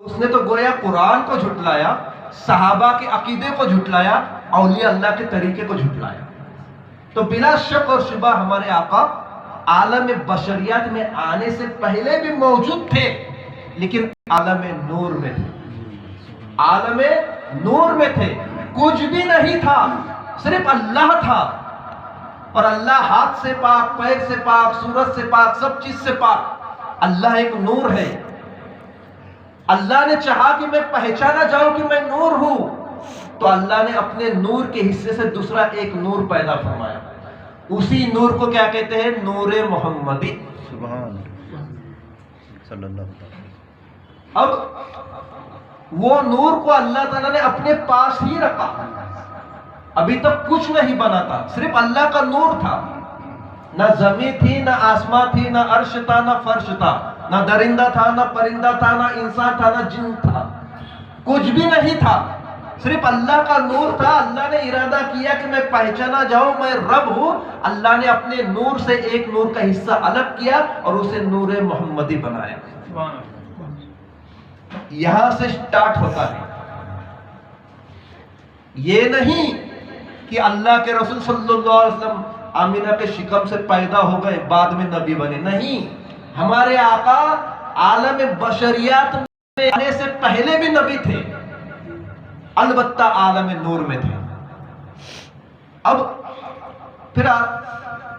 اس نے تو گویا قرآن کو جھٹلایا، صحابہ کے عقیدے کو جھٹلایا، اولیاء اللہ کے طریقے کو جھٹلایا۔ تو بلا شک اور شبہ ہمارے آقا عالم بشریات میں آنے سے پہلے بھی موجود تھے، لیکن عالم نور میں تھے، عالم نور میں تھے۔ کچھ بھی نہیں تھا، صرف اللہ تھا، اور اللہ ہاتھ سے پاک، پیر سے پاک، صورت سے پاک، سب چیز سے پاک۔ اللہ ایک نور ہے۔ اللہ نے چاہا کہ میں پہچانا جاؤں کہ میں نور ہوں، تو اللہ نے اپنے نور کے حصے سے دوسرا ایک نور پیدا فرمایا۔ اسی نور کو کیا کہتے ہیں؟ نور محمدی۔ سبحان صلی اللہ علیہ وسلم۔ اب وہ نور کو اللہ تعالیٰ نے اپنے پاس ہی رکھا۔ ابھی تک کچھ نہیں بنا تھا، صرف اللہ کا نور تھا۔ نہ زمین تھی، نہ آسمان تھی، نہ عرش تھا، نہ فرش تھا، نہ درندہ تھا، نہ پرندہ تھا، نہ انسان تھا، نہ جن تھا، کچھ بھی نہیں تھا، صرف اللہ کا نور تھا۔ اللہ نے ارادہ کیا کہ میں پہچانا جاؤں میں رب ہوں، اللہ نے اپنے نور سے ایک نور کا حصہ الگ کیا اور اسے نور محمدی بنایا۔ یہاں سے سٹارٹ ہوتا ہے۔ یہ نہیں کہ اللہ کے رسول صلی اللہ علیہ وسلم آمینہ کے شکم سے پیدا ہو گئے بعد میں نبی بنے، نہیں۔ ہمارے آقا عالم بشریات میں آنے سے پہلے بھی نبی تھے، البتہ عالم نور میں تھے۔ اب پھر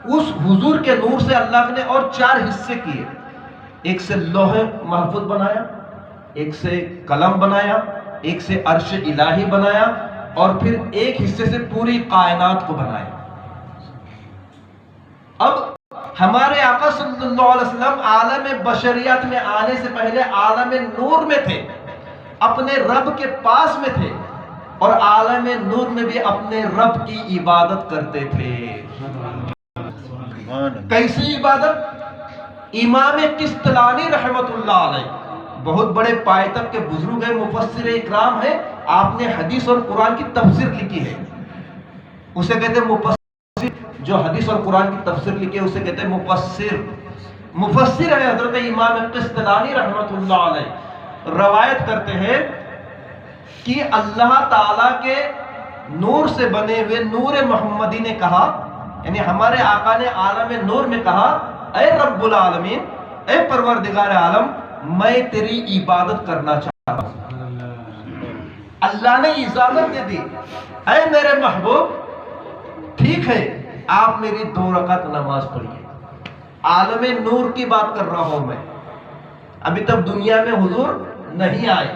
اس حضور کے نور سے اللہ نے اور 4 حصے کیے۔ ایک سے لوح محفوظ بنایا، ایک سے قلم بنایا، ایک سے عرش الہی بنایا، اور پھر ایک حصے سے پوری کائنات کو بنایا۔ اب ہمارے آقا صلی اللہ علیہ وسلم عالم بشریات میں آنے سے پہلے عالم نور میں تھے، اپنے رب کے پاس میں تھے، اور عالم نور میں بھی اپنے رب کی عبادت کرتے تھے۔ کیسی عبادت؟ امام قسطلانی رحمت اللہ علیہ، بہت بڑے پائتخت کے بزرگ ہیں، مفسر اکرام ہیں، آپ نے حدیث اور قرآن کی تفسیر لکھی ہے، اسے کہتے ہیں مفسر۔ جو حدیث اور قرآن کی تفسیر لکھے اسے کہتے ہیں مفسر۔ مفسر ہے حضرت امام قسطلانی رحمت اللہ علیہ، روایت کرتے ہیں کہ اللہ تعالیٰ کے نور سے بنے ہوئے نور محمدی نے کہا، یعنی ہمارے آقا نے عالم نور میں کہا، اے رب العالمین، اے پروردگار عالم، میں تیری عبادت کرنا چاہتا ہوں۔ اللہ نے اجازت دے دی، اے میرے محبوب، ٹھیک ہے، آپ میری 2 رکعت نماز پڑھیے۔ عالم نور کی بات کر رہا ہوں میں، ابھی تک دنیا میں حضور نہیں آئے،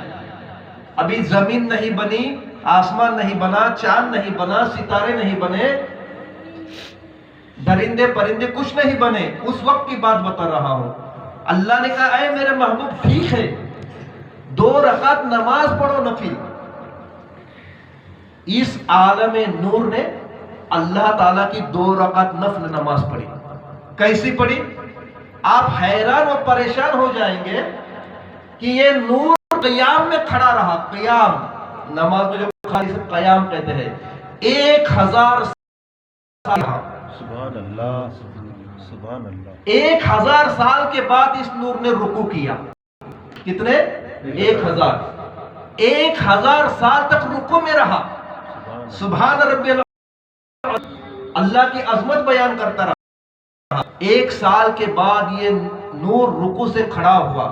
ابھی زمین نہیں بنی، آسمان نہیں بنا، چاند نہیں بنا، ستارے نہیں بنے، درندے پرندے کچھ نہیں بنے، اس وقت کی بات بتا رہا ہوں۔ اللہ نے کہا، اے میرے محبوب، ٹھیک ہے، 2 رکعت نماز پڑھو نفل۔ اس عالم نور نے اللہ تعالیٰ کی 2 رکعت نفل نماز پڑھی۔ کیسی پڑھی؟ آپ حیران و پریشان ہو جائیں گے کہ یہ نور قیام میں کھڑا رہا۔ قیام نماز میں جو خالی سے قیام کہتے ہیں، 1000 سال۔ سبحان اللہ، سبحان اللہ۔ 1000 سال کے بعد اس نور نے رکوع کیا۔ کتنے؟ 1000۔ 1000 سال تک رکوع میں رہا، سبحان ربی اللہ کی عظمت بیان کرتا رہا۔ 1 سال کے بعد یہ نور رکوع سے کھڑا ہوا،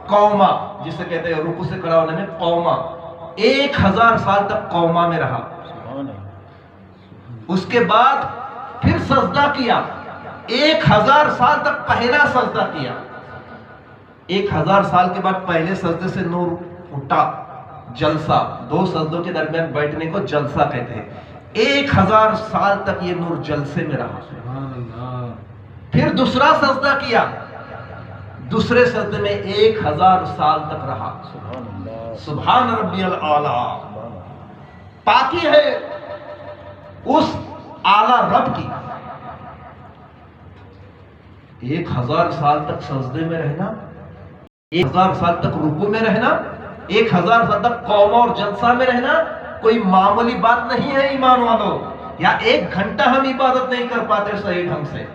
قوما جسے کہتے ہیں، رکوع سے کھڑا ہونے میں قوما۔ 1000 سال تک قوما میں رہا۔ اس کے بعد پھر سجدہ کیا، 1000 سال تک پہلا سجدہ کیا۔ 1000 سال کے بعد پہلے سجدے سے نور اٹھا، جلسہ، 2 سجدوں کے درمیان بیٹھنے کو جلسہ کہتے ہیں۔ 1000 سال تک یہ نور جلسے میں رہا۔ پھر دوسرا سجدہ کیا، دوسرے سجدے میں 1000 سال تک رہا۔ سبحان ربی الاعلی۔ پاکی ہے اس اعلیٰ رب کی۔ 1000 سال تک سجدے میں رہنا، 1000 سال تک رکوع میں رہنا، 1000 سال تک قوما اور جلسہ میں رہنا کوئی معمولی بات نہیں ہے ایمان والوں۔ یا 1 گھنٹہ ہم عبادت نہیں کر پاتے صحیح ڈھنگ سے،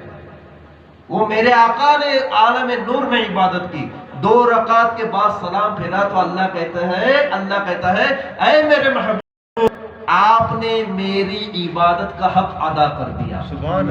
وہ میرے آقا نے عالم نور میں عبادت کی، 2 رکعت کے بعد سلام پھیرا تو اللہ کہتا ہے اے میرے محبوب آپ نے میری عبادت کا حق ادا کر دیا. سبحان